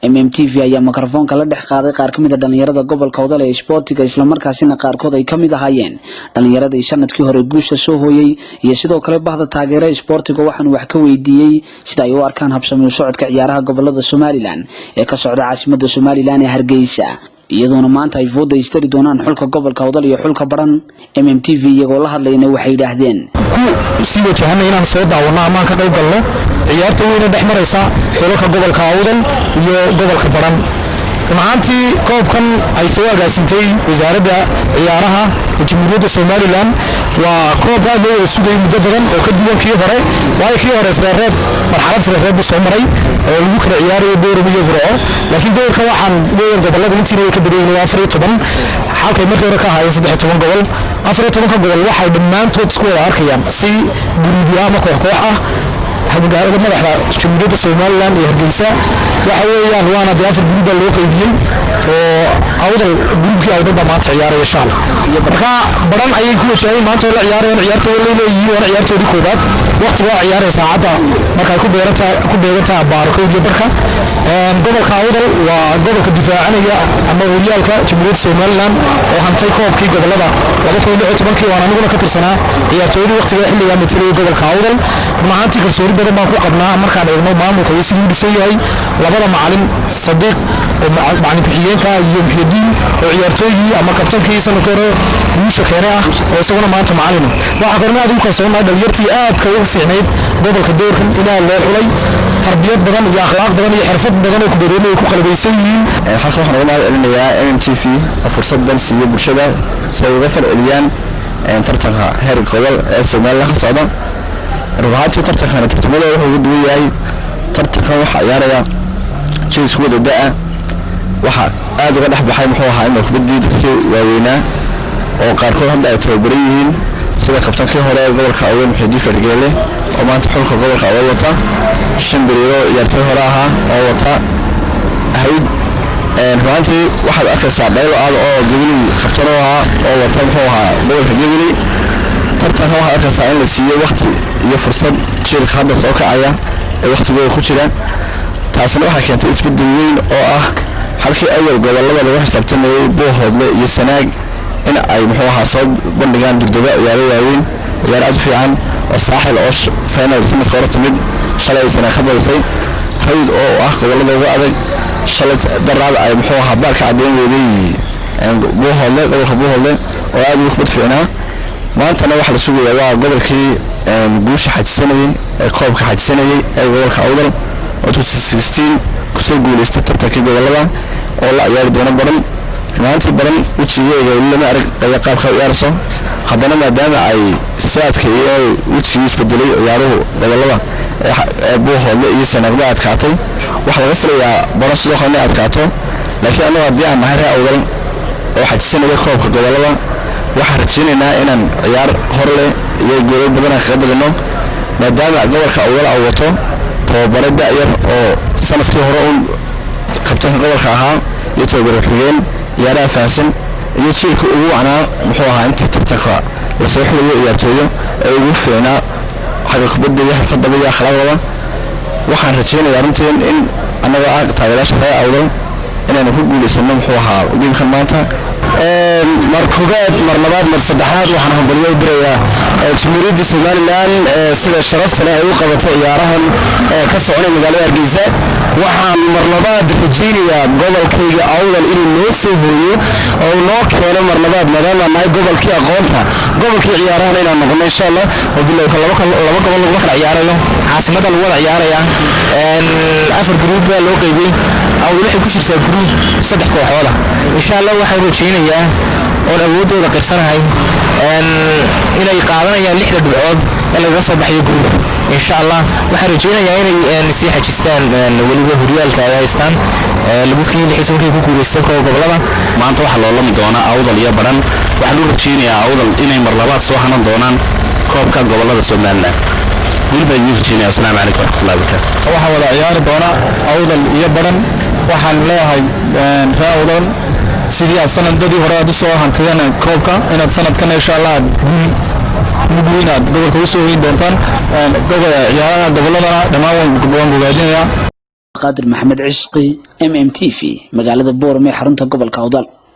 MMTV ayaa mikrofoonka la dhex qaaday qaar kamid ah dhalinyarada gobolka Awdal ee isboortiga isla markaasina qaarkood ay kamid ahaayeen dhalinyarada sanadkii hore guusha soo hooyay iyo sidoo kale bahda taageerada isboortiga waxaan wax ka weydiiyay sida ay u arkaan habsami u socodka ciyaaraha gobolada Somaliland ee ka socda caasimadda Somaliland ee Hargeysa iyadoona maanta ay foodo istari doonaan xulka gobolka Awdal iyo xulka Baran MMTV iyagoo la hadlayna waxay yiraahdeen si wajahana inaan soo daawano ama ka qayb galno ciyaarta weyn ee dhexmaraysa xulka gobolka Awdal iyo gobolka Baran maantii koobkan ay soo agaasintay wasaaradda ciyaaraha jamhuuriyadda Somaliland waa koob aad loo sugay muddo badan oo ka duwan kii hore kii hore reeb marxalad reeb soo maray oo lagu kala ciyaarayo Boorama iyo Burco laakiin doorka waxaan weeyaan gobolada intii ay ka badiyeen 14 halkay markii hore ka ahaayeen 13 gobol 14 gobol waxay dhamaantood isku wada arkayaan si gurbiya ama koox ah magaalada madaxda jamhuuriyadda Somaliland ee Hargeysa waxa weeyaan waana afar gurub loo qaybiyay oo Awdal gurubkii Awdal maanta ciyaaraya shaal marka Baran ayay ku wajahay maanta la ciyaarayaan ciyaartooyda leeyihiin waa ciyaartooyda koobaad waqtiga ciyaaraysa saacada marka ku beeranta baarko iyo barka gobolka Awdal waa gobolka difaacanaya ama horyaalka jamhuuriyadda Somaliland oo hantay koobkii gobolada 2016 waana aniguna ka tirsanaa ciyaartooyda waqtiga xilliga metelay gobolka Awdal maanta kalsooni badan baan ku qabnaa markaan eegno maamulka iyo sidii dhisan yahay labada macallin Sadiq oo macallin xigeenka iyo Muxyidiin oo ciyaartooyii ama kabtankii sanadkii hore guusha keenay oo isaguna maanta macallin waxa korna aad u kalsoonaa dhalinyartii aad ka ugu fiicneyd gobolka doorkan inaa loo xulay tarbiyad badan iyo akhlaaq badan iyo xirfad badan oo ku badanay ku qalbaysan yihiin halka waxaan uga mahadcelinayaa MMTV fursadan siiyo bulshada si ay uga falceliyaan tartanka heer gobol ee Somaliland ka socda ruuxaadii tartankan tartamada wuxuu u duwan yahay tartankan waxa ciyaaraya jees wada daa waxa aad uga dhex baxay muxuu ahaa inuu kubadii dadkii waaweynaa oo qaarkood hadda ay tababaran yihiin sida kabtankii hore gobolka Awdal Muxyidiin Fargeele oo maanta xulka gobolka Awdal wata Shimbiriyo ciyaartooy hore ahaa oo wata hayd ruuxaadii waxa akhrisaa dhaylo aad oo gabadhi kabtano ahaa oo wata muxuu ahaa gobolka gabadhi tartanka waxa akhrisaa in la siiyo waqti iyo fursad jiilka hadda soo kacaya ee waqtigooda ku jira taasina waxay keentay isbedel weyn oo ah halkii awal gobolada lagu xisaabtamayay Boohoodle iyo Sanaag in ay muxuu ahaa soo bandhigaan dugdaba ciyaaro waaweyn ciyaar aad fiican oo saaxil oo final timid qorato mid shalay sana ka badisay hayd oo ah gobolada ugu adag shalay daraad ay muxuu ahaa baalka cadeen weeday Boohoodle gobolka Boohoodle oo aad ugu fiicnaa maantana waxa la sugayaa waa gobolkii guusha xajisanayay ee koobka xajisanayay ee gobolka Awdal oo 2016 ku soo guuleystay tartankii gobolada oo la ciyaari doona Baran maanta Baran wajigeeda lama arag qaabka ciyaarso haddana maadaama ay saadka iyo wajigiisa isbedelay ciyaaruhu gobolada ee Boohoodle iyo Sanaag adkaatay waxa laga filayaa Baran sidoo kale adkaato laakiin anaga hadii aan nahay Awdal oo xajisanaya koobka gobolada waxaan rajaynaynaa inaan ciyaar hor leh iyo gool badan ka badano maadaama gobolka Awdal ay wato tababare da'yar oo sanadkii hore uu kabtanka gobolka ahaa iyo tababare xigeen ciyaaraha faahsan iyo jiilka ugu wacnaa muxuu ahaa inta tartanka la soo xulayo ciyaartooyo ee ugu fiicnaa xagga kubadda iyo xirfadda iyo akhlaaqda waxaan rajaynayaa runtii in anaga taageerayaasha Awdal inaan ku guuleysano muxuu ahaa geemkan maanta markubaad marlabaad mar saddexaad waxaan hambalyo dirayaa jamhuuriyadda Somaliland sida sharafta leh ay u qabatay ciyaarahan ka soconay magaalada Hargeysa waxaan marlabaad rajaynayaa gobolkayga Awdal inuu noo soo hooyo oo noo keeno marlabaad maadaama ay gobolkii aqoonta gobolkii ciyaarahan inaan noqono insha Allah oo bilowga laba gobol lagu kala ciyaarayo caasimadda lagu wada ciyaaraya afar group baa loo qaybiyay Awdal waxay ku jirtaa group saddex kooxood insha Allah waxaan rajaynayaa oo awoodooda qirsanahay inay qaadanayaan 6 dhibcood ee laga soo baxay group insha Allah waxaan rajaynayaa inay si xajistaan waliba horyaalka ay haystaan labadkii lixisoonkii ku guuleystay gobolada maanta waxa loo lami doona Awdal iyo Baran waxaan u rajaynayaa Awdal inay mar labaad soo hanan doonaan koobka gobolada Somaliland waliba yirjina assalamu alaykum warahmatullahi wabarakatuh waxa wada ciyaari doona Awdal iyo Baran waxaan leeyahay Awdal sidii sanadadii hore aad soo hantideen koobka inaad sanadkan insha Allah mudweynaad gobolka u soo weyn doontaan ciyaaraha gobolada dhamaan waan bogaadinayaa قادر محمد عشقي MMTV مقالة بورمي حرونتا قبل كاودال